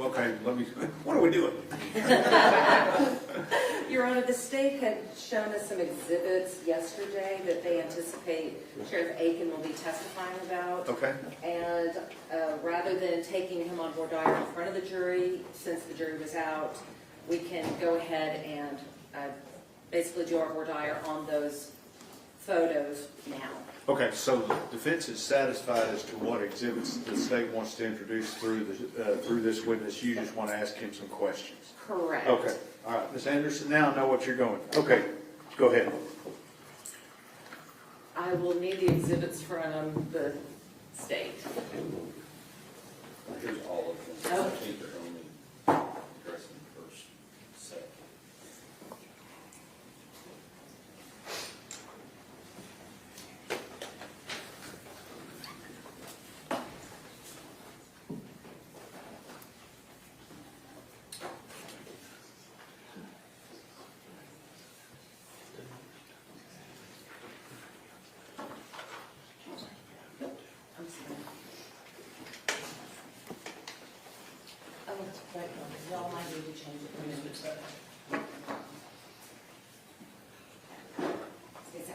okay, what are we doing? Your Honor, the state had shown us some exhibits yesterday that they anticipate Sheriff Akin will be testifying about. Okay. And rather than taking him on voir dire in front of the jury, since the jury was out, we can go ahead and basically do our voir dire on those photos now. Okay, so the defense is satisfied as to what exhibits the state wants to introduce through this witness. You just want to ask him some questions. Correct. Okay, all right, Ms. Anderson, now I know what you're going. Okay, go ahead. I will need the exhibits from the state. Here's all of them. Oh. I think they're only addressing the first set. I'm sorry. Oh, that's right. Y'all might need to change it.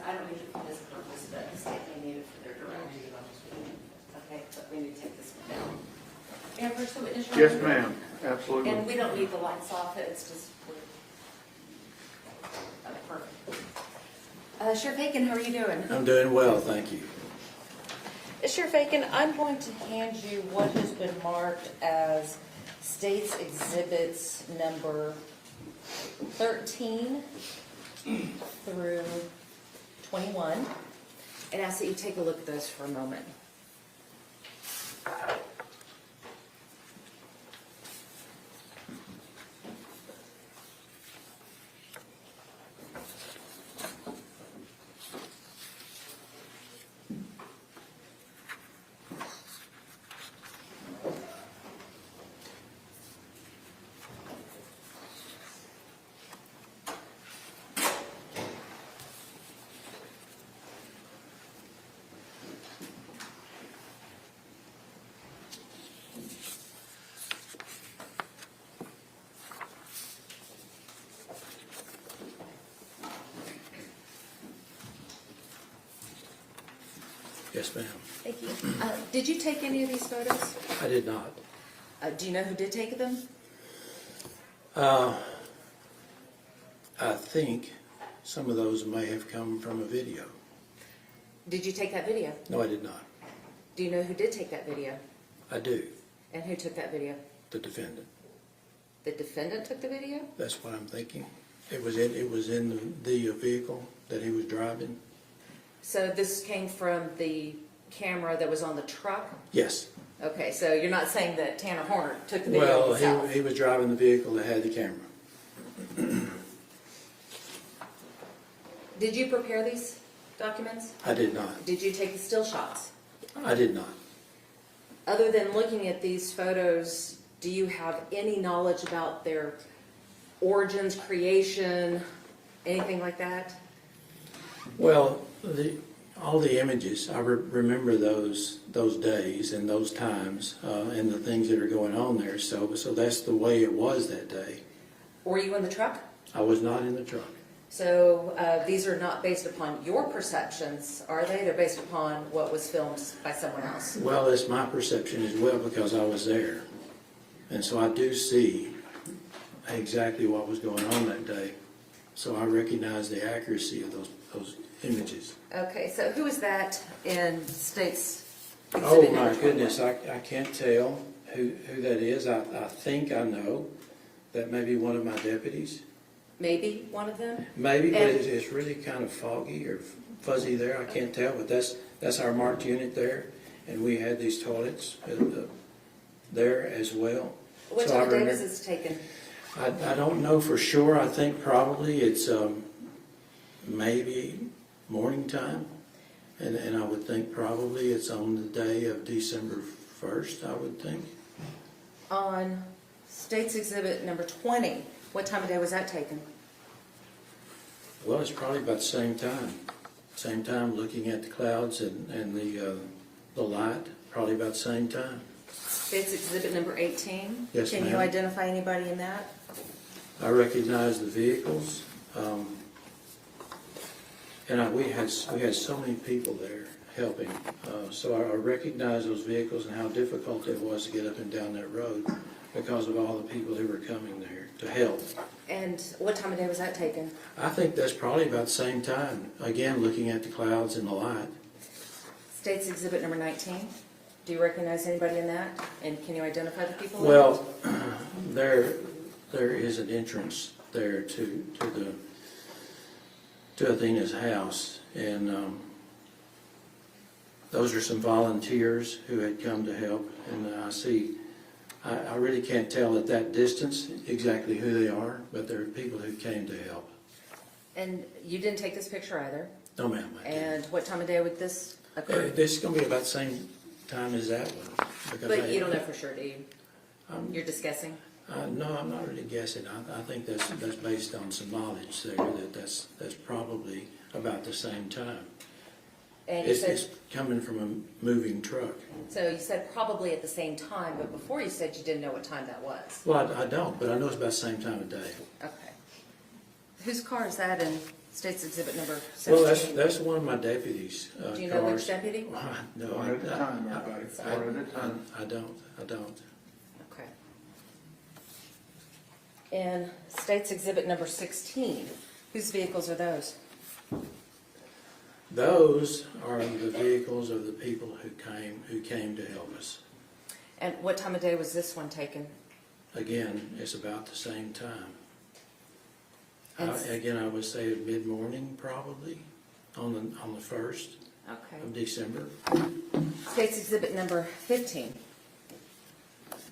I don't need it for this purpose, but the state may need it for their direction. Okay, but we need to take this one down. And first the witness. Yes, ma'am, absolutely. And we don't need the lights off, it's just, perfect. Sheriff Akin, how are you doing? I'm doing well, thank you. Sheriff Akin, I'm going to hand you what has been marked as State's Exhibits number 13 through 21, and ask that you take a look at those for a moment. Yes, ma'am. Thank you. Did you take any of these photos? I did not. Do you know who did take them? I think some of those may have come from a video. Did you take that video? No, I did not. Do you know who did take that video? I do. And who took that video? The defendant. The defendant took the video? That's what I'm thinking. It was in the vehicle that he was driving. So this came from the camera that was on the truck? Yes. Okay, so you're not saying that Tanner Horner took the video Well, himself? he was driving the vehicle that had the camera. Did you prepare these documents? I did not. Did you take the still shots? I did not. Other than looking at these photos, do you have any knowledge about their origins, creation, anything like that? Well, all the images, I remember those days and those times and the things that are going on there. So that's the way it was that day. Were you in the truck? I was not in the truck. So these are not based upon your perceptions, are they? They're based upon what was filmed by someone else. Well, it's my perception as well because I was there. And so I do see exactly what was going on that day. So I recognize the accuracy of those images. Okay, so who is that in State's Oh exhibit my number 21? goodness, I can't tell who that is. I think I know. That may be one of my deputies. Maybe one of them? Maybe, but And- it's really kind of foggy or fuzzy there. I can't tell, but that's our marked unit there. And we had these toilets there as well. What So time I of day remember- was this taken? I don't know for sure. I think probably it's maybe morning time. And I would think probably it's on the day of December 1st, I would think. On State's exhibit number 20, what time of day was that taken? Well, it's probably about the same time. Same time looking at the clouds and the light, probably about the same time. State's exhibit number 18. Yes, Can you ma'am. identify anybody in that? I recognize the vehicles, and we had so many people there helping. So I recognize those vehicles and how difficult it was to get up and down that road because of all the people who were coming there to help. And what time of day was that taken? I think that's probably about the same time. Again, looking at the clouds and the light. State's exhibit number 19. Do you recognize anybody in that? And can you identify the people? in it? Well, there is an entrance there to Athena's house, and those are some volunteers who had come to help. And I really can't tell at that distance exactly who they are, but they're people who came to help. And you didn't take this picture either. No, ma'am, I didn't. And what time of day would this occur? This is going to be about the same time as that one. because But you don't know for sure, do you? Um, You're just guessing? No, I'm not really guessing. I think that's based on some knowledge there, that's probably about the same time. And you It's said, coming from a moving truck. so you said probably at the same time, but before you said you didn't know what time that was. Well, I don't, but I know it's about the same time of day. Okay. Whose car is that in State's exhibit number Well, 17? that's one of my deputies' Do you know which cars. deputy? No, One at a time, everybody. One at a time. I don't. Okay. In State's exhibit number 16, whose vehicles are those? Those are the vehicles of the people who came to help us. And what time of day was this one taken? Again, it's about the same time. And Again, I would say mid-morning probably, on the 1st Okay. of December. State's exhibit number 15.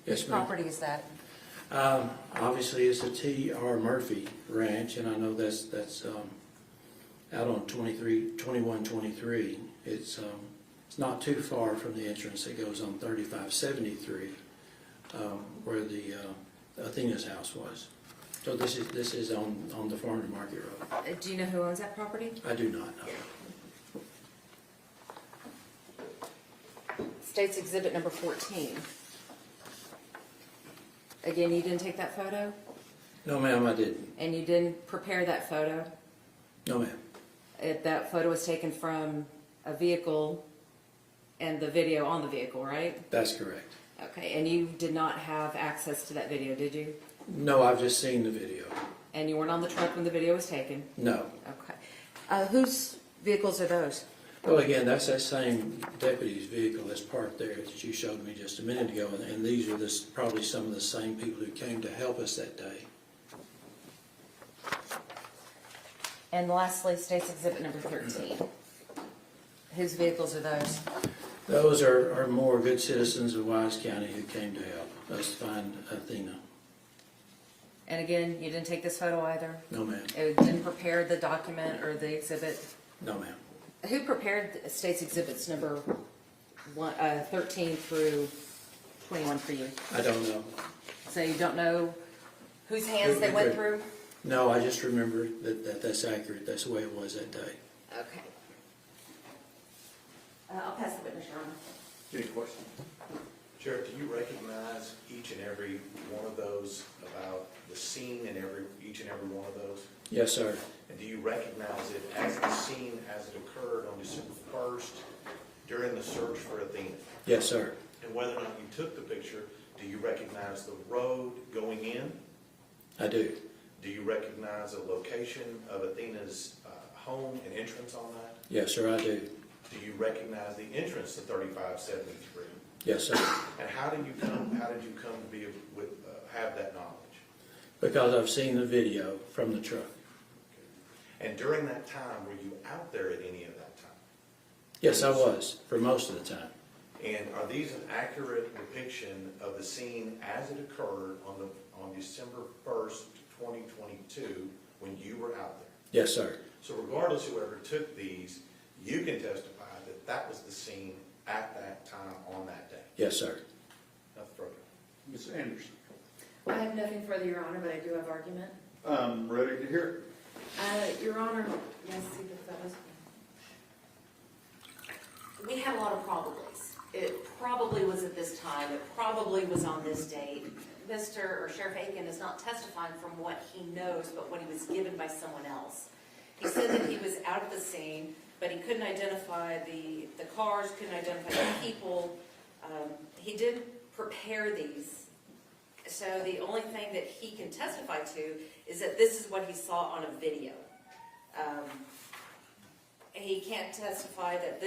Yes, Which ma'am. property is that? Obviously, it's a T.R. Murphy ranch, and I know that's out on 2123. It's not too far from the entrance that goes on 3573, where the Athena's house was. So this is on the farm to market road. Do you know who owns that property? I do not know. State's exhibit number 14. Again, you didn't take that photo? No, ma'am, I didn't. And you didn't prepare that photo? No, ma'am. That photo was taken from a vehicle and the video on the vehicle, right? That's correct. Okay, and you did not have access to that video, did you? No, I've just seen the video. And you weren't on the truck when the video was taken? No. Okay. Whose vehicles are those? Well, again, that's that same deputy's vehicle that's parked there that you showed me just a minute ago, and these are probably some of the same people who came to help us that day. And lastly, State's exhibit number 13. Whose vehicles are those? Those are more good citizens of Wise County who came to help us find Athena. And again, you didn't take this photo either? No, ma'am. It didn't prepare the document or the exhibit? No, ma'am. Who prepared the State's exhibits number 13 through 21 for you? I don't know. So you don't know whose hands they went through? No, I just remember that's accurate. That's the way it was that day. Okay. I'll pass the witness, Your Honor. Any questions? Sheriff, do you recognize each and every one of those about the scene in each and every one of those? Yes, sir. And do you recognize it as the scene as it occurred on December 1st during the search for Athena? Yes, sir. And whether or not you took the picture, do you recognize the road going in? I do. Do you recognize the location of Athena's home and entrance on that? Yes, sir, I do. Do you recognize the entrance to 3573? Yes, sir. And how did you come to be have that knowledge? Because I've seen the video from the truck. And during that time, were you out there at any of that time? Yes, I was, for most of the time. And are these an accurate depiction of the scene as it occurred on December 1st, 2022, when you were out there? Yes, sir. So regardless of whoever took these, you can testify that that was the scene at that time on that day. Yes, sir. Nothing further. Ms. Anderson? I have nothing further, Your Honor, but I do have argument. Ready to hear Your Honor, yes, see the photos. We had a lot of probablys. it probably was at this time, it probably was on this date. Mr. or Sheriff Akin is not testifying from what he knows, but what he was given by someone else. He said that he was out of the scene, but he couldn't identify the cars, couldn't identify the people. He did prepare these. So the only thing that he can testify to is that this is what he saw on a video. He can't testify that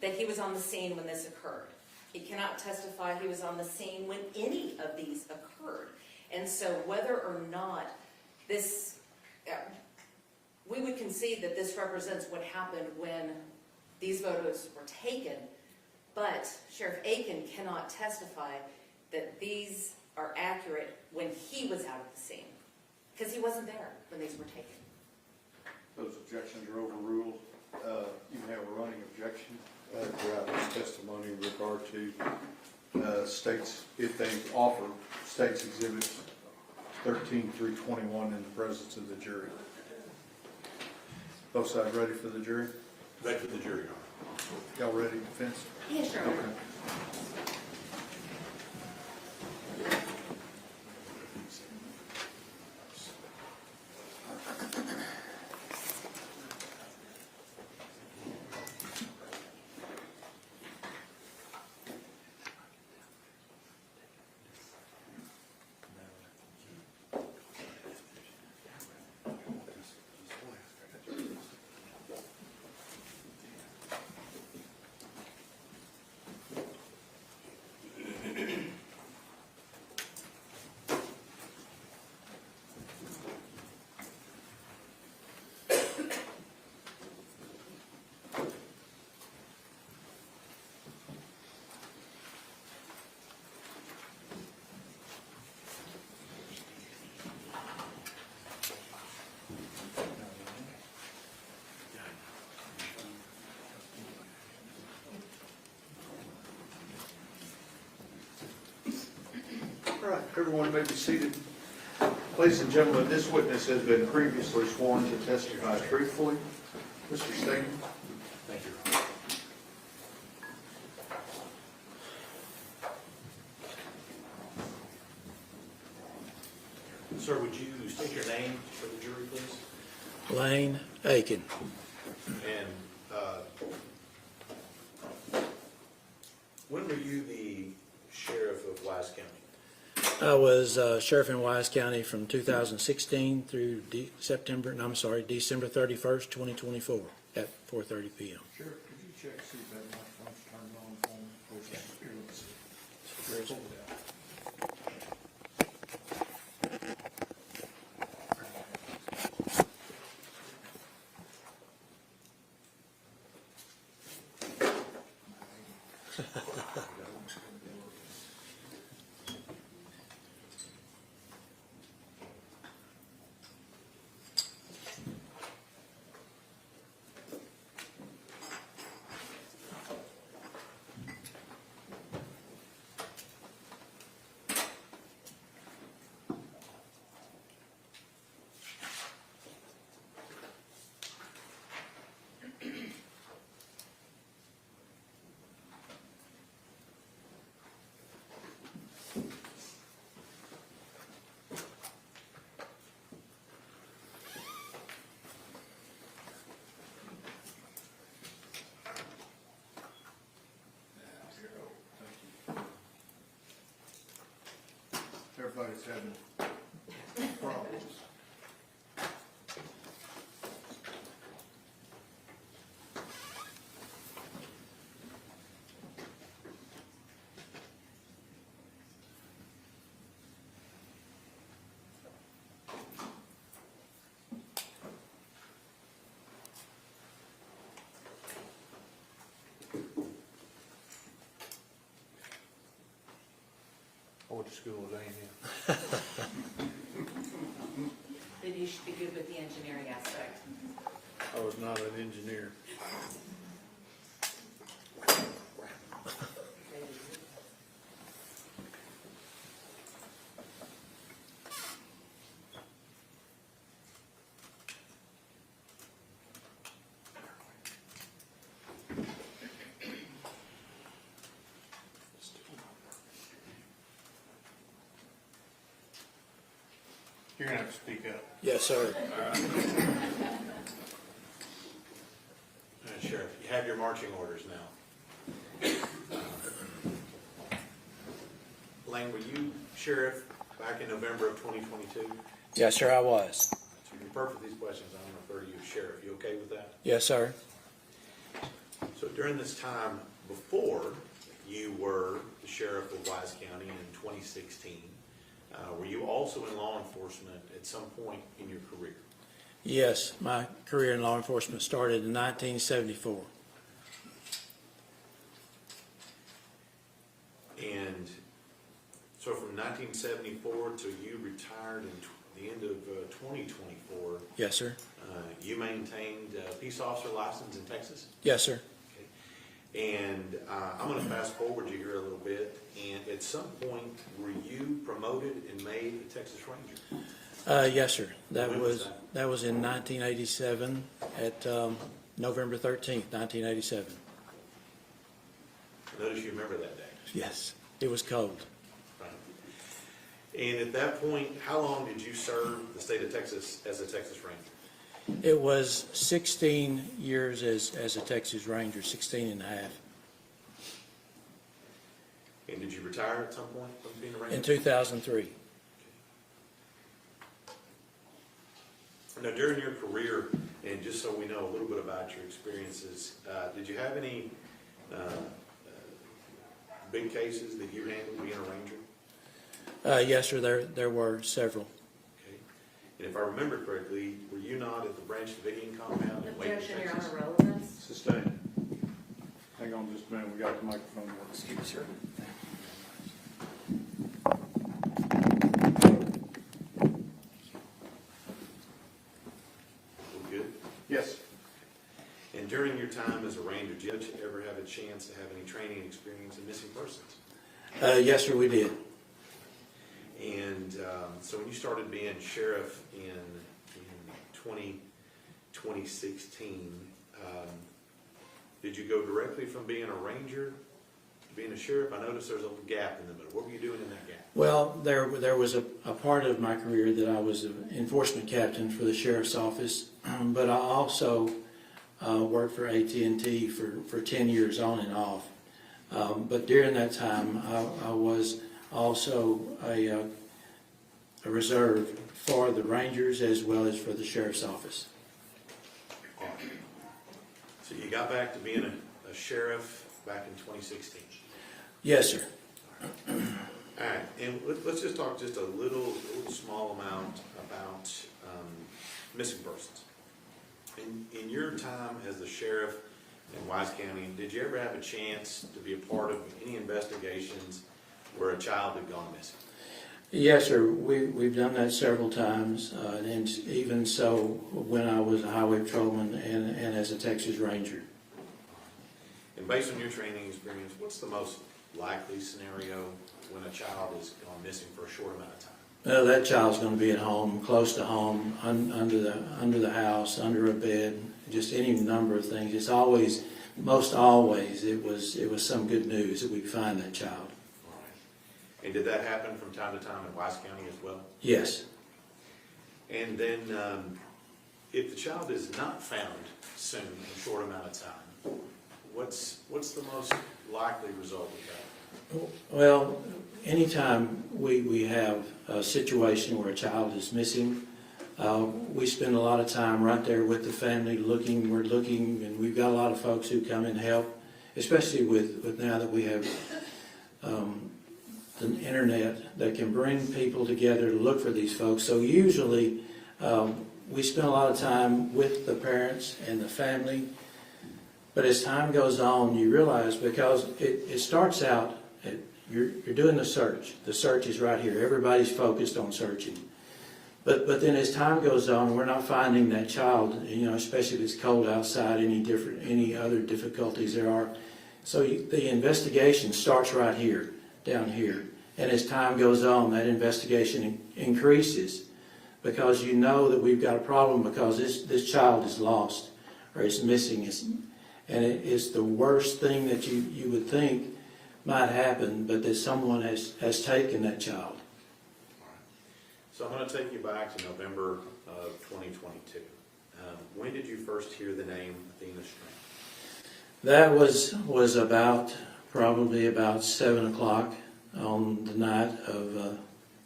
that he was on the scene when this occurred. He cannot testify he was on the scene when any of these occurred. And so whether or not this, we would concede that this represents what happened when these photos were taken, but Sheriff Akin cannot testify that these are accurate when he was out of the scene, because he wasn't there when these were taken. Those objections are overruled. You can have a running objection throughout this testimony in regard to states, if they offer states exhibits 13 through 21 in the presence of the jury. Both sides ready for the jury? Ready for the jury, Your Honor. Y'all ready, defense? Yes, sure. Okay. All right, everyone may be seated. Ladies and gentlemen, this witness has been previously sworn to testify truthfully. Mr. Stegman. Thank you, Your Honor. Sir, would you state your name for the jury, please? Lane Akin, And when were you the sheriff of Wise County? I was sheriff in Wise County from 2016 through December 31st, 2024 at 4:30 p.m. Sheriff, could you check, see if that microphone's turned on for me? Here, let's see. Pull it out. Everybody's having problems. I went to school with A&M. Then you should be good with the engineering aspect. I was not an engineer. You're gonna have to speak up. Yes, sir. Sheriff, you have your marching orders now. Lane, were you sheriff back in November of 2022? Yes, sir, I was. To prepare for these questions, I'm going to refer to you as sheriff. You okay with that? Yes, sir. So during this time before you were the sheriff of Wise County in 2016, were you also in law enforcement at some point in your career? Yes, my career in law enforcement started in 1974. And so from 1974 till you retired in the end of 2024, Yes, sir. you maintained a peace officer license in Texas? Yes, sir. And I'm going to fast forward you here a little bit. And at some point, were you promoted and made a Texas Ranger? Yes, sir. That When was that? was in 1987 at November 13th, 1987. Notice you remember that day. Yes, it was cold. Right. And at that point, how long did you serve the state of Texas as a Texas Ranger? It was 16 years as a Texas Ranger, 16 and a half. And did you retire at some point from being a Ranger? In 2003. Now, during your career, and just so we know a little bit about your experiences, did you have any big cases that you handled being a Ranger? Yes, sir, there were several. Okay. And if I remember correctly, were you not at the Branch Davidian compound in Waco, Objection, Your Texas? Honor, relevance. Sustained. Hang on just a minute, we got the microphone. Excuse me, sir. We good? Yes. And during your time as a Ranger, did you ever have a chance to have any training experience in missing persons? Yes, sir, we did. And so when you started being sheriff in 2016, did you go directly from being a ranger to being a sheriff? I noticed there's a little gap in the middle. What were you doing in that gap? Well, there was a part of my career that I was an enforcement captain for the sheriff's office, but I also worked for AT&T for 10 years on and off. But during that time, I was also a reserve for the Rangers as well as for the sheriff's office. So you got back to being a sheriff back in 2016. Yes, sir. All right, and let's just talk just a little small amount about missing persons. In your time as the sheriff in Wise County, did you ever have a chance to be a part of any investigations where a child had gone missing? Yes, sir. We've done that several times, and even so when I was a highway patrolman and as a Texas Ranger. And based on your training experience, what's the most likely scenario when a child has gone missing for a short amount of time? Well, that child's going to be at home, close to home, under the house, under a bed, just any number of things. It's always, most always, it was some good news that we find that child. All right. And did that happen from time to time in Wise County as well? Yes. And then if the child is not found soon, in a short amount of time, what's the most likely result of that? Well, anytime we have a situation where a child is missing, we spend a lot of time right there with the family looking, and we've got a lot of folks who come and help, especially with now that we have the internet that can bring people together to look for these folks. So usually we spend a lot of time with the parents and the family, but as time goes on, you realize, because it starts out, you're doing the search. The search is right here. Everybody's focused on searching. But then as time goes on, we're not finding that child, especially if it's cold outside, any other difficulties there are. So the investigation starts right here, down here. And as time goes on, that investigation increases, because you know that we've got a problem, because this child is lost or is missing. And it's the worst thing that you would think might happen, but that someone has taken that child. So I'm gonna take you back to November of 2022. When did you first hear the name Athena Strand? That was about, probably about 7 o'clock on the night of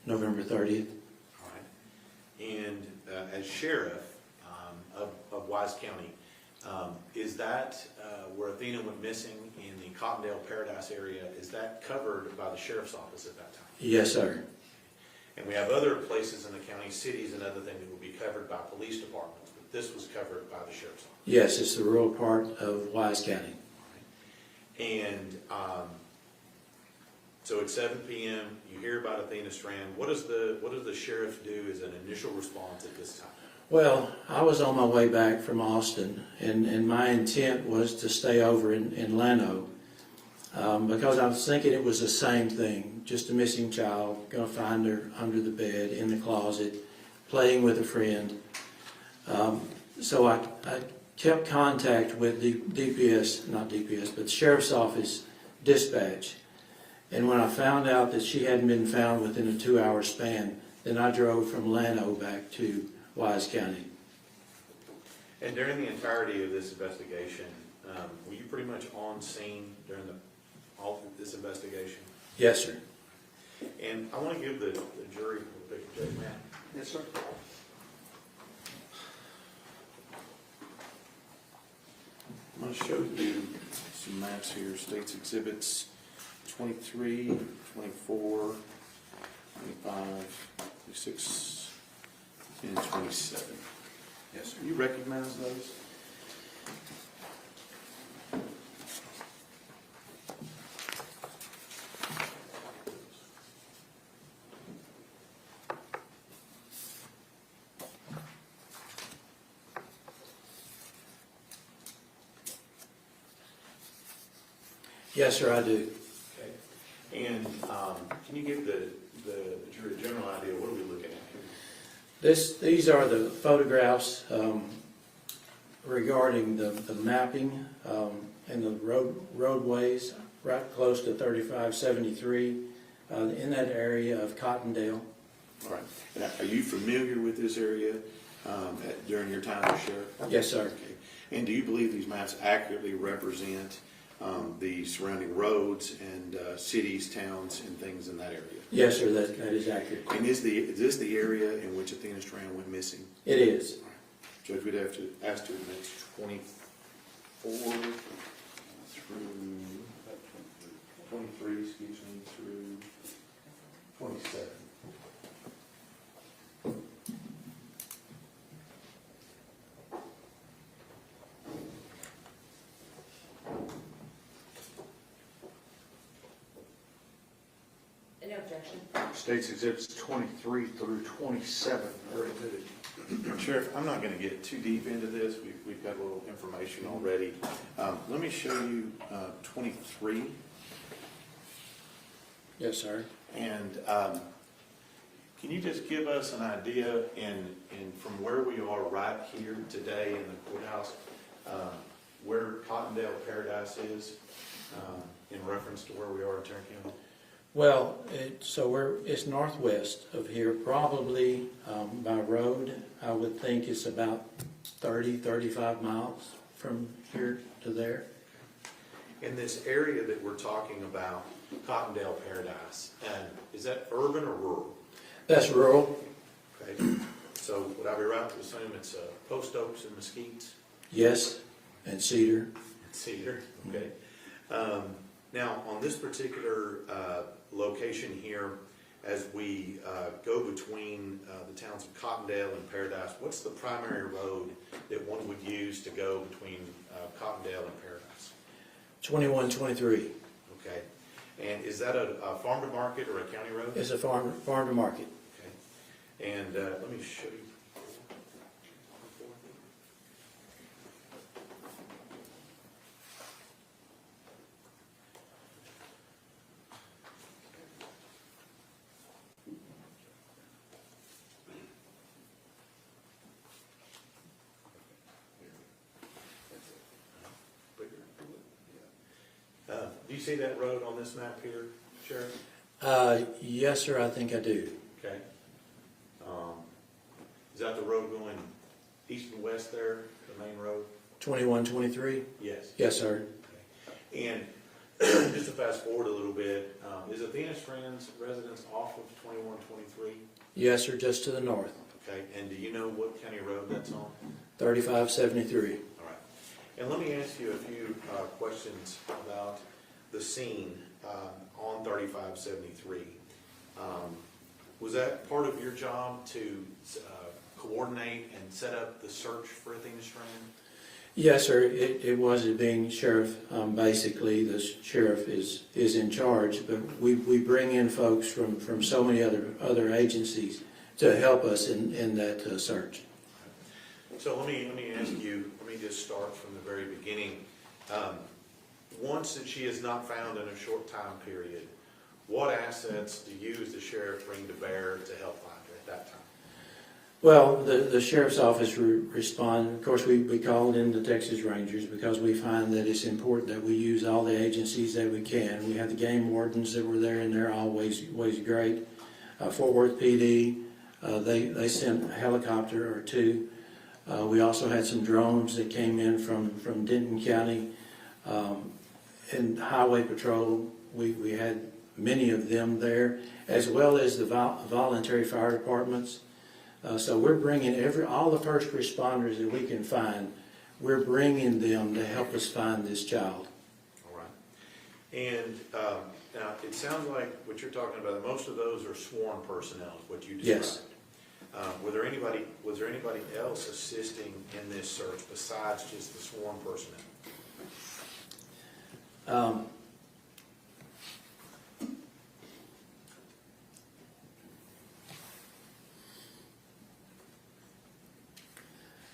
November 30th. All right. And as sheriff of Wise County, is that where Athena went missing in the Cottondale Paradise area, is that covered by the sheriff's office at that time? Yes, sir. And we have other places in the county, cities and other things that will be covered by police departments, but this was covered by the sheriff's office. Yes, it's the rural part of Wise County. And so at 7 p.m., you hear about Athena Strand. What does the sheriff do as an initial response at this time? Well, I was on my way back from Austin, and my intent was to stay over in Llano because I was thinking it was the same thing, just a missing child, going to find her under the bed, in the closet, playing with a friend. So I kept contact with the but the Sheriff's Office dispatch. And when I found out that she hadn't been found within a 2-hour span, then I drove from Llano back to Wise County. And during the entirety of this investigation, were you pretty much on scene during all of this investigation? Yes, sir. And I want to give the jury a picture, Judge Matt. Yes, sir. I'm going to show you some maps here, states exhibits 23, 24, 25, 26, and 27. Yes, sir. You recognize those? Yes, sir, I do. Okay. And can you give the jury a general idea, what are we looking at here? These are the photographs regarding the mapping and the roadways right close to 3573 in that area of Cottondale. All right. And are you familiar with this area during your time as sheriff? Yes, sir. Okay. And do you believe these maps accurately represent the surrounding roads and cities, towns, and things in that area? Yes, sir, that is accurate. And is this the area in which Athena Strand went missing? It is. All right. Judge, we'd have to ask to admit 24 through 23, excuse me, through 27. Any objection? States exhibits 23 through 27 are admitted. Sheriff, I'm not going to get too deep into this. We've got a little information already. Let me show you 23. Yes, sir. And can you just give us an idea in from where we are right here today in the courthouse, where Cottondale Paradise is in reference to where we are in Tarrant County? Well, it's northwest of here, probably by road. I would think it's about 35 miles from here to there. In this area that we're talking about, Cottondale Paradise, and is that urban or rural? That's rural. Okay. So would I be right to assume it's post oaks and mesquites? Yes, and cedar. And cedar. Okay. Now, on this particular location here, as we go between the towns of Cottondale and Paradise, what's the primary road that one would use to go between Cottondale and Paradise? 2123. Okay. And is that a farm to market or a county road? It's a farm to market. Okay. And let me show you. Do you see that road on this map here, Sheriff? Yes, sir, I think I do. Okay. Is that the road going east and west there, the main road? 2123? Yes. Yes, sir. And just to fast forward a little bit, is Athena Strand's residence off of 2123? Yes, sir, just to the north. Okay, and do you know what county road that's on? 3573. All right. And let me ask you a few questions about the scene on 3573. Was that part of your job to coordinate and set up the search for Athena Strand? Yes, sir, it was it being sheriff. Basically, the sheriff is in charge, but we bring in folks from so many other agencies to help us in that search. So let me ask you, let me just start from the very beginning. Once that she is not found in a short time period, what assets do you as the sheriff bring to bear to help find her at that time? Well, the sheriff's office responded. Of course, we called in the Texas Rangers because we find that it's important that we use all the agencies that we can. We have the game wardens that were there, and they're always great. Fort Worth PD, they sent a helicopter or two. We also had some drones that came in from Denton County. And Highway Patrol, we had many of them there, as well as the voluntary fire departments. So we're bringing all the first responders that we can find, we're bringing them to help us find this child. All right. And now it sounds like what you're talking about, most of those are sworn personnel, is what you described. Yes. Was there anybody else assisting in this search besides just the sworn personnel?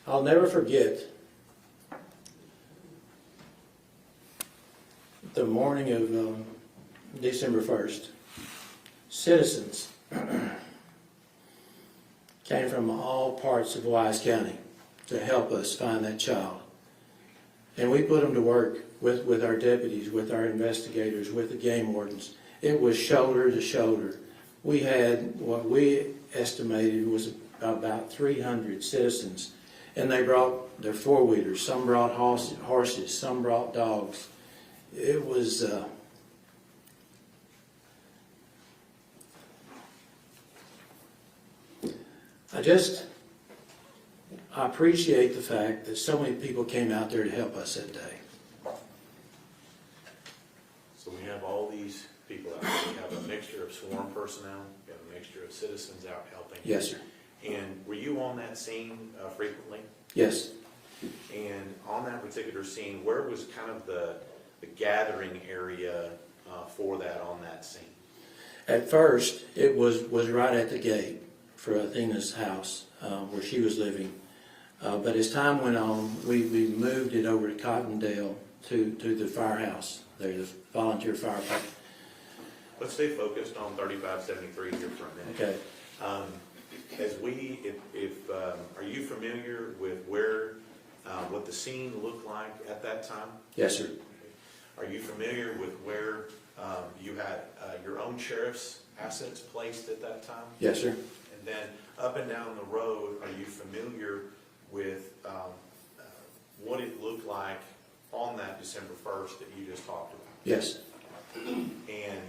I'll never forget the morning of December 1st. Citizens came from all parts of Wise County to help us find that child. And we put them to work with our deputies, with our investigators, with the game wardens. It was shoulder to shoulder. We had what we estimated was about 300 citizens, and they brought their four-wheelers. Some brought horses, some brought dogs. It was I appreciate the fact that so many people came out there to help us that day. So we have all these people out there. We have a mixture of sworn personnel, we have a mixture of citizens out helping. Yes, sir. And were you on that scene frequently? Yes. And on that particular scene, where was kind of the gathering area for that on that scene? At first, it was right at the gate for Athena's house where she was living. But as time went on, we moved it over to Cottondale to the firehouse there, the volunteer fire department. Let's stay focused on 3573 here for a minute. Okay. Are you familiar with what the scene looked like at that time? Yes, sir. Are you familiar with where you had your own sheriff's assets placed at that time? Yes, sir. And then up and down the road, are you familiar with what it looked like on that December 1st that you just talked about? Yes. And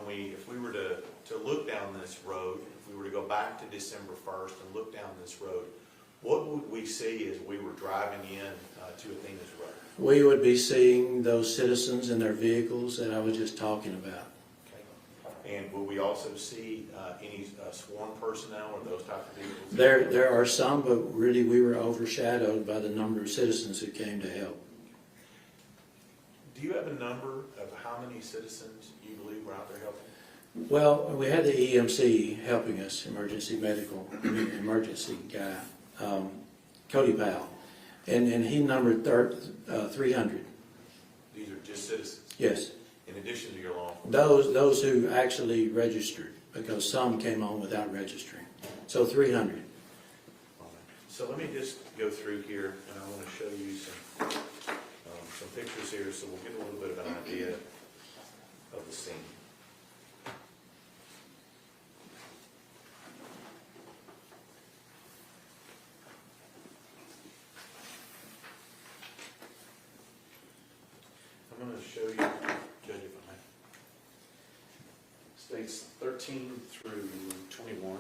if we were to look down this road, if we were to go back to December 1st and look down this road, what would we see as we were driving in to Athena's road? We would be seeing those citizens in their vehicles that I was just talking about. Okay. And will we also see any sworn personnel or those types of vehicles? There are some, but really we were overshadowed by the number of citizens who came to help. Do you have a number of how many citizens you believe were out there helping? Well, we had the EMC helping us, emergency guy, Cody Powell, and he numbered 300. These are just citizens? Yes. In addition to your law enforcement? Those who actually registered, because some came on without registering. So 300. So let me just go through here, and I want to show you some pictures here, so we'll get a little bit of an idea of the scene. states 13 through 21.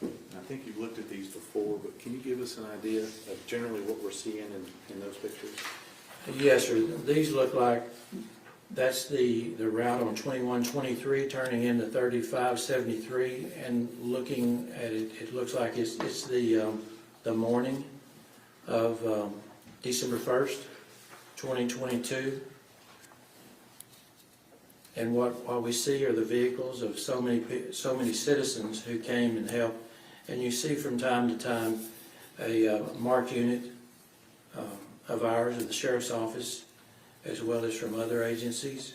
And I think you've looked at these before, but can you give us an idea of generally what we're seeing in those pictures? Yes, sir. These look like, that's the route on 2123 turning into 3573, and looking at it, it looks like it's the morning of December 1st, 2022. And what we see are the vehicles of so many citizens who came and helped. And you see from time to time a marked unit of ours, of the Sheriff's Office, as well as from other agencies.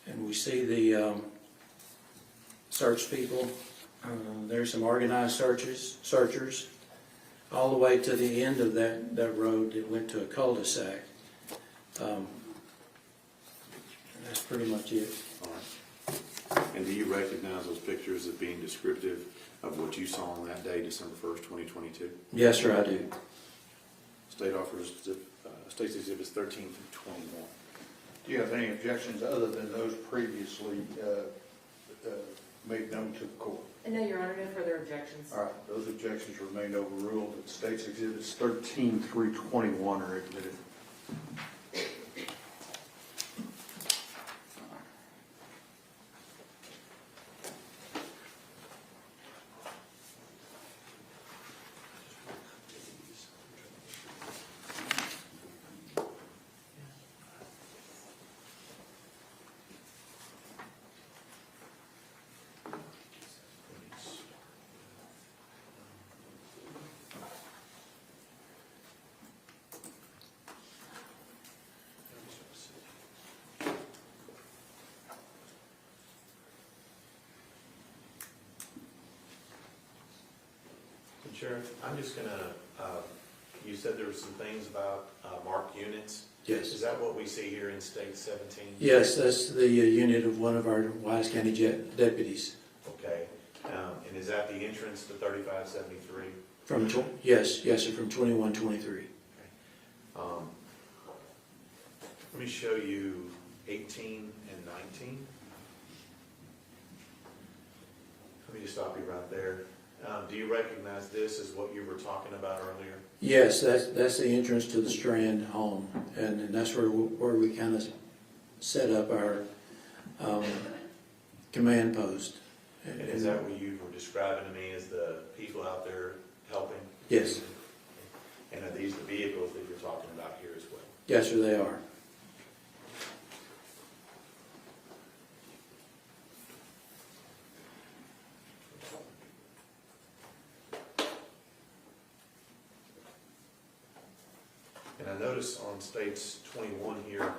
And we see the search people. There's some organized searchers, all the way to the end of that road that went to a cul-de-sac. And that's pretty much it. All right. And do you recognize those pictures as being descriptive of what you saw on that day, December 1st, 2022? Yes, sir, I do. States Exhibits 13 through 21. Do you have any objections other than those previously made known to the court? No, Your Honor, no further objections. All right, those objections remain overruled. States Exhibits 13 through 21 are admitted. Sheriff, I'm just gonna, you said there were some things about marked units. Yes. Is that what we see here in State 17? Yes, that's the unit of one of our Wise County deputies. Okay. And is that the entrance to 3573? Yes, sir, from 2123. Let me show you 18 and 19. Let me just stop you right there. Do you recognize this as what you were talking about earlier? Yes, that's the entrance to the Strand home, and that's where we kind of set up our command post. And is that what you were describing to me as the people out there helping? Yes. And are these the vehicles that you're talking about here as well? Yes, sir, they are. And I notice on States 21 here,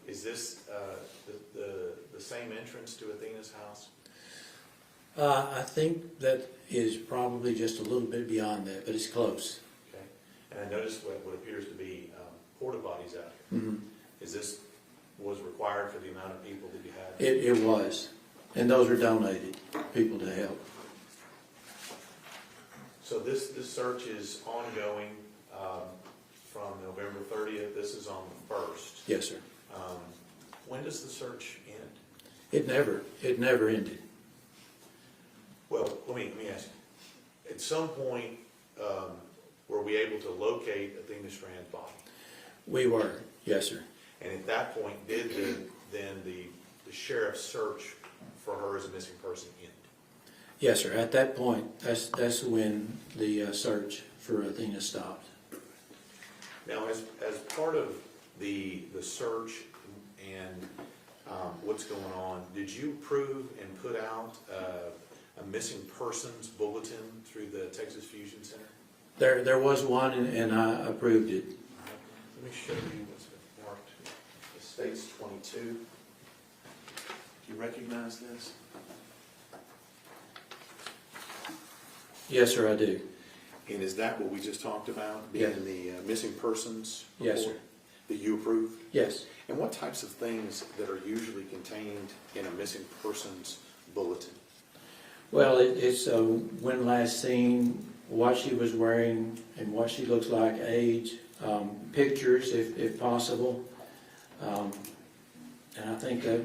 is this the same entrance to Athena's house? I think that is probably just a little bit beyond that, but it's close. Okay. And I noticed what appears to be porta potties out here. Mm-hmm. Is this was required for the amount of people that you had? It was, and those were donated, people to help. So this search is ongoing from November 30th. This is on the 1st. Yes, sir. When does the search end? It never ended. Well, let me ask you. At some point, were we able to locate Athena Strand's body? We were, yes, sir. And at that point, did then the sheriff's search for her as a missing person end? Yes, sir. At that point, that's when the search for Athena stopped. Now, as part of the search and what's going on, did you approve and put out a missing persons bulletin through the Texas Fusion Center? There was one, and I approved it. Let me show you what's been marked. It states 22. Do you recognize this? Yes, sir, I do. And is that what we just talked about, Yes. being the missing persons report? Yes, sir. That you approved? Yes. And what types of things that are usually contained in a missing persons bulletin? Well, it's when last seen, what she was wearing, and what she looks like, age, pictures if possible, And I think that,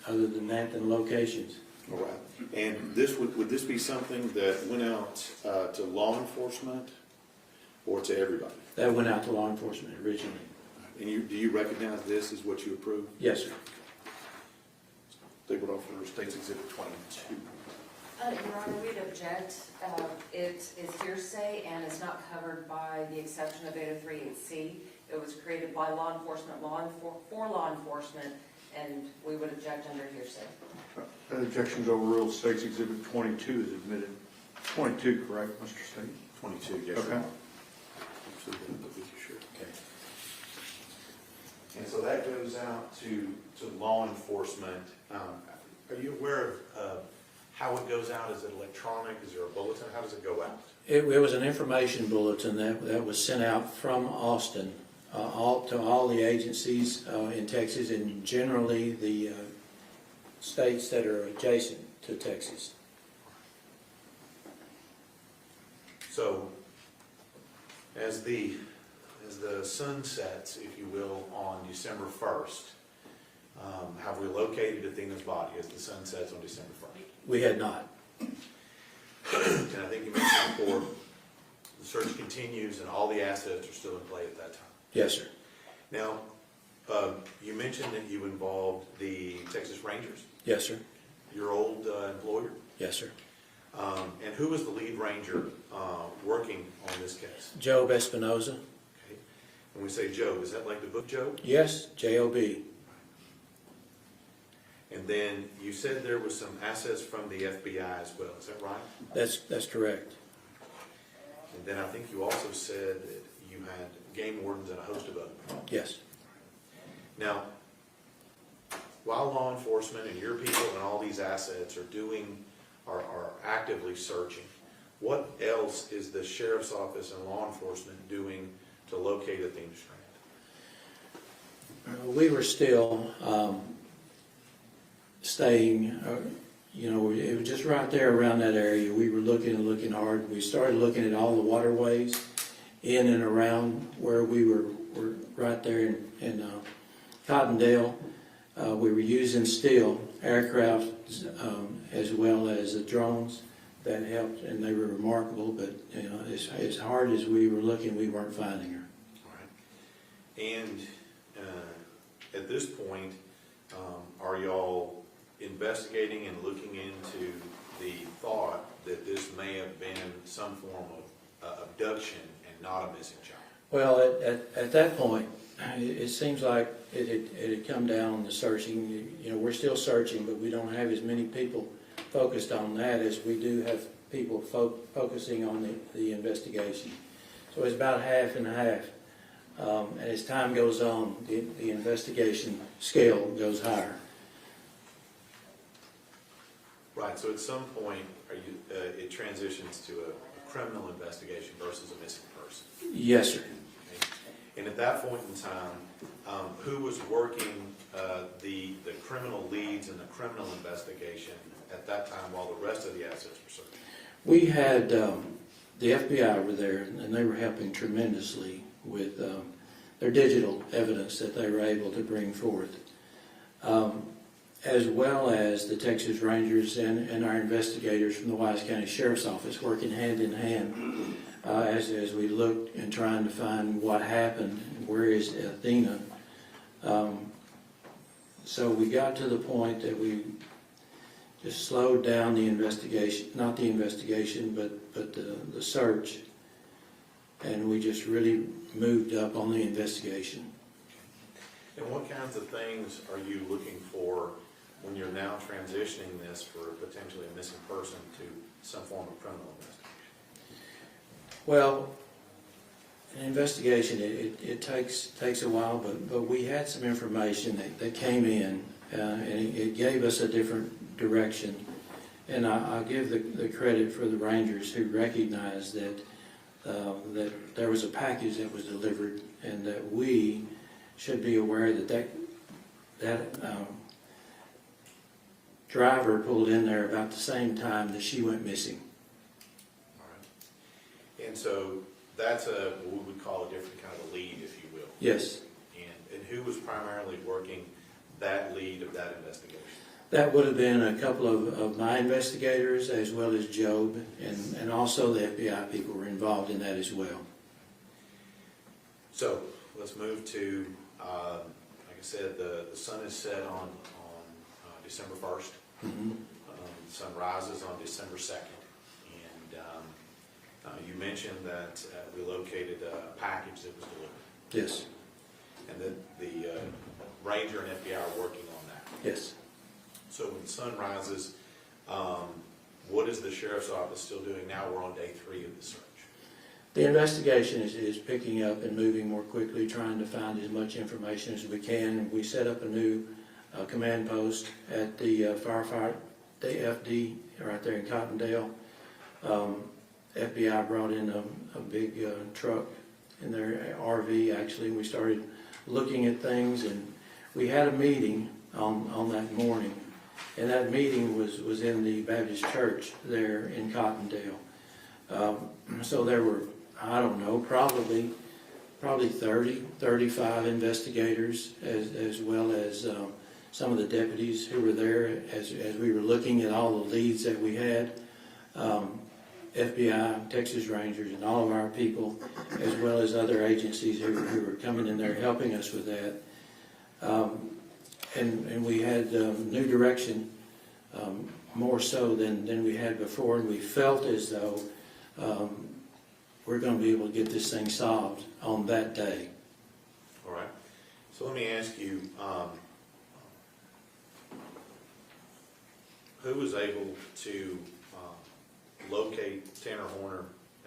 other than that, the locations. All right. And this, would this be something that went out to law enforcement or to everybody? That went out to law enforcement originally. And do you recognize this as what you approve? Yes, sir. They would offer State's Exhibit 22. Your Honor, we'd object. It is hearsay and is not covered by the exception of 803.8C. It was created by law enforcement, for law enforcement, and we would object under hearsay. That objection's overruled. State's Exhibit 22 is admitted. 22, correct, Mr. State? 22, yes. Okay. Okay. And so that goes out to law enforcement. Are you aware of how it goes out? Is it electronic? Is there a bulletin? How does it go out? It was an information bulletin that was sent out from Austin to all the agencies in Texas, and generally the states that are adjacent to Texas. So as the sun sets, if you will, on December 1st, have we located Athena's body as the sun sets on December 1st? We had not. And I think you mentioned before, the search continues and all the assets are still in play at that time. Yes, sir. Now, you mentioned that you involved the Texas Rangers, Yes, sir. your old employer. Yes, sir. And who was the lead ranger working on this case? Job Espinoza. Okay. When we say Job, is that like the book Job? Yes, J-O-B. And then you said there was some assets from the FBI as well, is that right? That's correct. And then I think you also said that you had game wardens and a host of others. Yes. Now, while law enforcement and your people and all these assets are actively searching, what else is the sheriff's office and law enforcement doing to locate Athena Strand? We were still staying, it was just right there around that area. We were looking and looking hard. We started looking at all the waterways in and around where we were right there in Cottondale. We were using still aircraft as well as the drones that helped, and they were remarkable. But as hard as we were looking, we weren't finding her. All right. And at this point, are y'all investigating and looking into the thought that this may have been some form of abduction and not a missing child? Well, at that point, it seems like it had come down on the searching. We're still searching, but we don't have as many people focused on that as we do have people focusing on the investigation. So it's about half and half. And as time goes on, the investigation scale goes higher. Right, so at some point, it transitions to a criminal investigation versus a missing person. Yes, sir. Okay? And at that point in time, who was working the criminal leads in the criminal investigation at that time while the rest of the assets were searched? We had the FBI were there, and they were helping tremendously with their digital evidence that they were able to bring forth, as well as the Texas Rangers and our investigators from the Wise County Sheriff's Office working hand in hand as we looked and trying to find what happened, where is Athena. So we got to the point that we just slowed down the investigation, not the investigation, but the search, and we just really moved up on the investigation. And what kinds of things are you looking for when you're now transitioning this for potentially a missing person to some form of criminal investigation? Well, an investigation, it takes a while, but we had some information that came in, and it gave us a different direction. And I'll give the credit for the Rangers who recognized that there was a package that was delivered, and that we should be aware that driver pulled in there about the same time that she went missing. All right. And so that's what we would call a different kind of a lead, if you will. Yes. And who was primarily working that lead of that investigation? That would have been a couple of my investigators as well as Job, and also the FBI people were involved in that as well. So let's move to, like I said, the sun is set on December 1st. Mm-hmm. The sun rises on December 2nd. And you mentioned that we located a package that was delivered. Yes, And that the Ranger and FBI are working on that. yes. So when the sun rises, what is the sheriff's office still doing now? We're on day 3 of the search. The investigation is picking up and moving more quickly, trying to find as much information as we can. We set up a new command post at the firefight, the FD, right there in Cottondale. FBI brought in a big truck in their RV, actually, and we started looking at things, and we had a meeting on that morning, and that meeting was in the Baptist church there in Cottondale. So there were, I don't know, probably 30, 35 investigators, as well as some of the deputies who were there as we were looking at all the leads that we had. FBI, Texas Rangers, and all of our people, as well as other agencies who were coming in there helping us with that. And we had new direction, more so than we had before, and we felt as though we're going to be able to get this thing solved on that day. All right. So let me ask you, who was able to locate Tanner Horner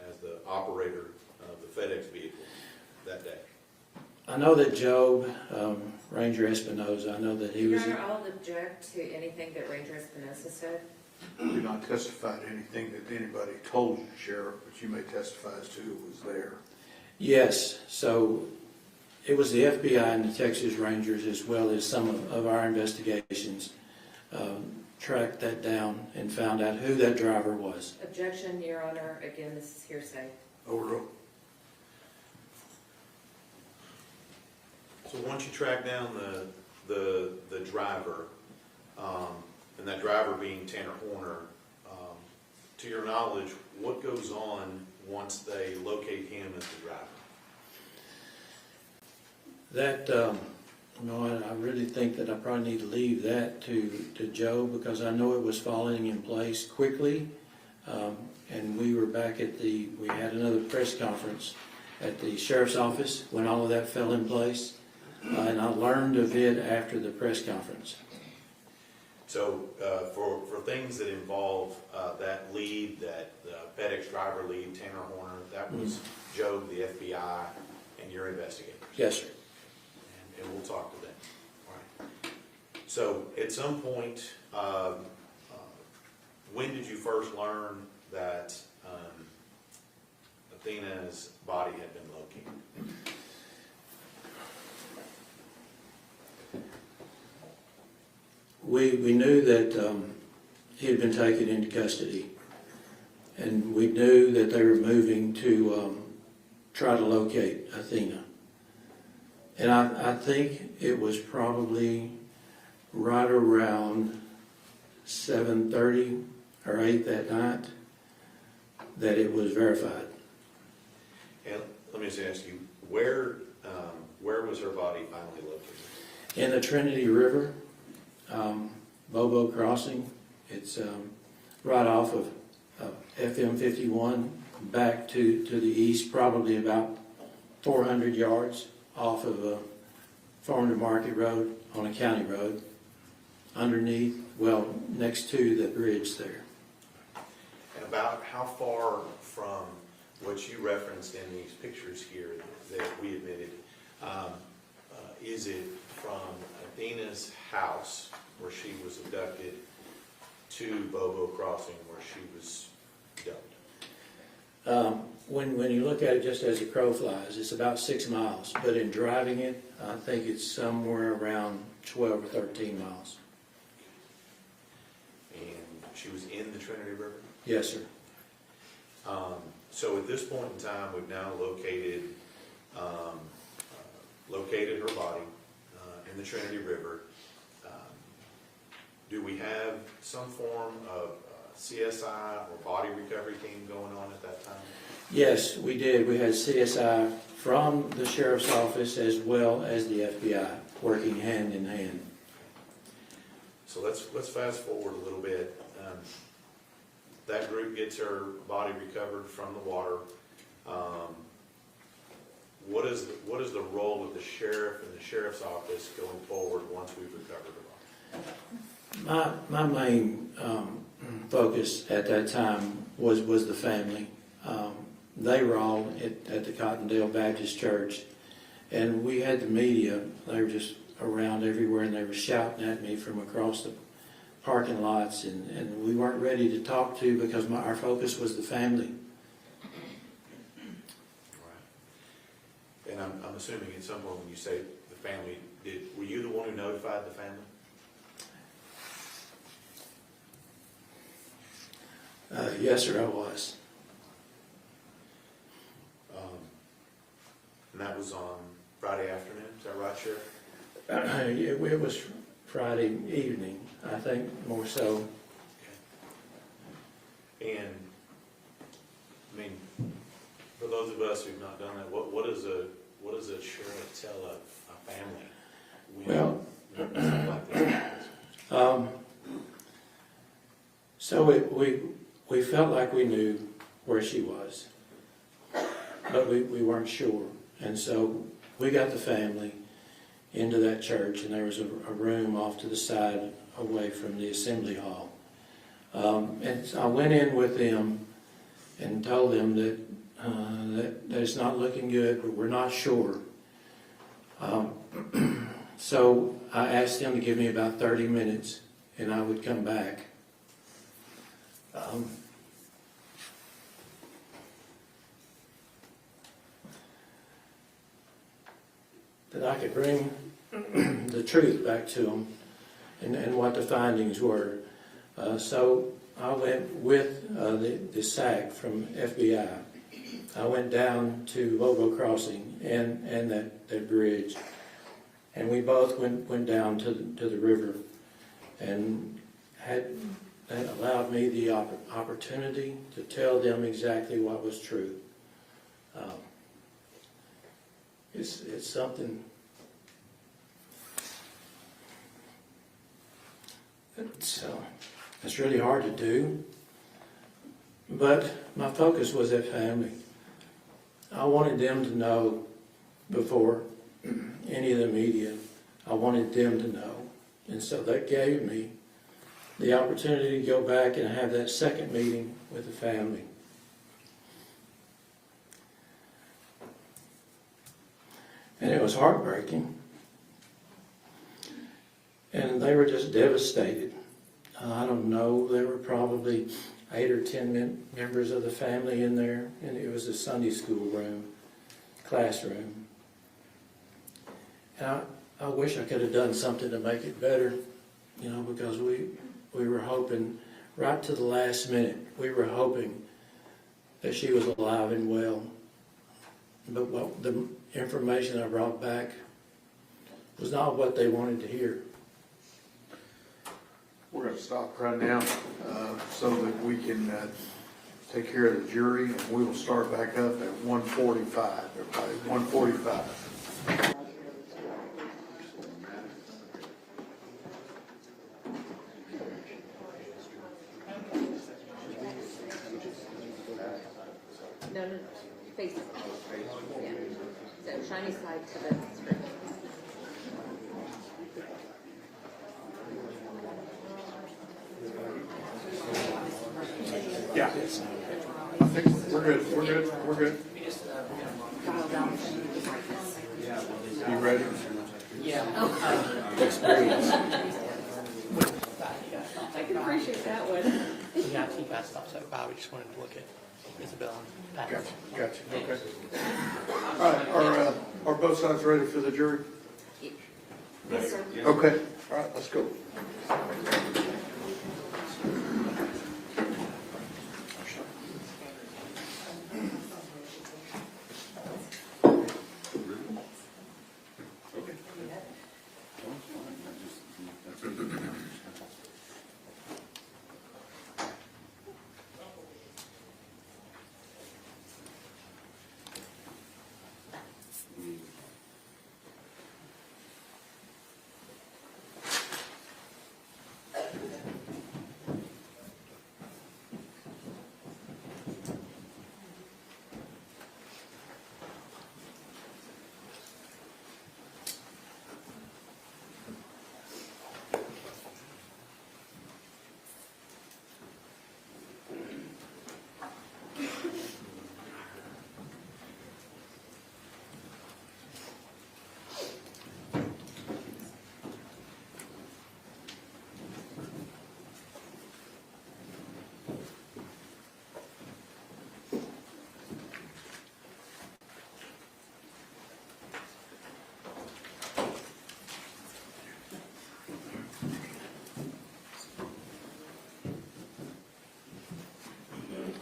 as the operator of the FedEx vehicle that day? I know that Job, Ranger Espinoza, I know that he Your was... Honor, I'll object to anything that Ranger Espinoza said. You do not testify to anything that anybody told you, Sheriff, but you may testify as to who was there. Yes, so it was the FBI and the Texas Rangers, as well as some of our investigations, tracked that down and found out who that driver was. Objection, Your Honor. Again, this is hearsay. Overruled. So once you track down the driver, and that driver being Tanner Horner, to your knowledge, what goes on once they locate him as the driver? That, I really think that I probably need to leave that to Joe, because I know it was falling in place quickly. And we were back we had another press conference at the sheriff's office when all of that fell in place. And I learned of it after the press conference. So for things that involve that lead, that FedEx driver lead, Tanner Horner, that was Joe, the FBI, and your investigators? Yes, sir. And we'll talk to them. All right. So at some point, when did you first learn that Athena's body had been located? We knew that he had been taken into custody, and we knew that they were moving to try to locate Athena. And I think it was probably right around 7:30 or 8 that night that it was verified. And let me just ask you, where was her body finally located? In the Trinity River, Bobo Crossing. It's right off of FM 51 back to the east, probably about 400 yards off of Farm to Market Road on a county road, underneath, well, next to the bridge there. And about how far from what you referenced in these pictures here that we admitted, is it from Athena's house where she was abducted to Bobo Crossing where she was dumped? When you look at it just as a crow flies, it's about 6 miles, but in driving it, I think it's somewhere around 12 or 13 miles. And she was in the Trinity River? Yes, sir. So at this point in time, we've now located her body in the Trinity River. do we have some form of CSI or body recovery team going on at that time? Yes, we did. We had CSI from the sheriff's office as well as the FBI working hand in hand. So let's fast forward a little bit. That group gets her body recovered from the water. What is the role of the sheriff and the sheriff's office going forward once we've recovered the body? My main focus at that time was the family. They were all at the Cottondale Baptist Church, and we had the media. They were just around everywhere, and they were shouting at me from across the parking lots, and we weren't ready to talk to because our focus was the family. Right. And I'm assuming at some point when you say the family, were you the one who notified the family? Yes, sir, I was. And that was on Friday afternoon, is that right, Sheriff? It was Friday evening, I think, more so. Okay. And, I mean, for those of us who've not done that, what does a sheriff tell a family when Well, something like this happens? So we felt like we knew where she was, but we weren't sure. And so we got the family into that church, and there was a room off to the side away from the assembly hall. And so I went in with them and told them that it's not looking good, but we're not sure. So I asked them to give me about 30 minutes, and I would come back. That I could bring the truth back to them and what the findings were. So I went with the SAC from FBI. I went down to Bobo Crossing and that bridge. And we both went down to the river, and that allowed me the opportunity to tell them exactly what was true. It's something it's really hard to do, but my focus was that family. I wanted them to know before any of the media. I wanted them to know, and so that gave me the opportunity to go back and have that second meeting with the family. And it was heartbreaking. And they were just devastated. I don't know, there were probably 8 or 10 members of the family in there, and it was a Sunday school classroom. And I wish I could have done something to make it better, because we were hoping, right to the last minute, we were hoping that she was alive and well. But the information I brought back was not what they wanted to hear. We're going to stop right now so that we can take care of the jury, and we will start back up at 1:45. Everybody, 1:45. No, face it. Yeah. So shiny side to the screen. Yeah. I think we're good. You ready? Experience. I can appreciate that one. Yeah, he passed off, so Bobby just wanted to look at Isabel and Pat. Gotcha, okay. All right, are both sides ready for the jury? Yes, sir. Okay, all right, let's go.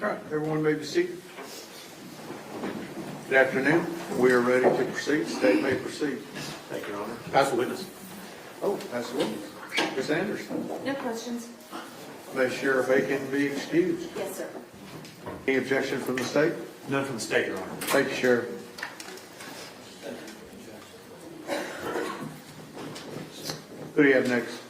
All right, everyone may be seated. Good afternoon. We are ready to proceed. State may proceed. Thank you, Your Honor. Pass the witness. Oh, that's the witness. Ms. Anderson. No questions? May Sheriff Akin be excused. Yes, sir. Any objection from the state? None from the state, Your Honor. Thank you, Sheriff. Who do you have next?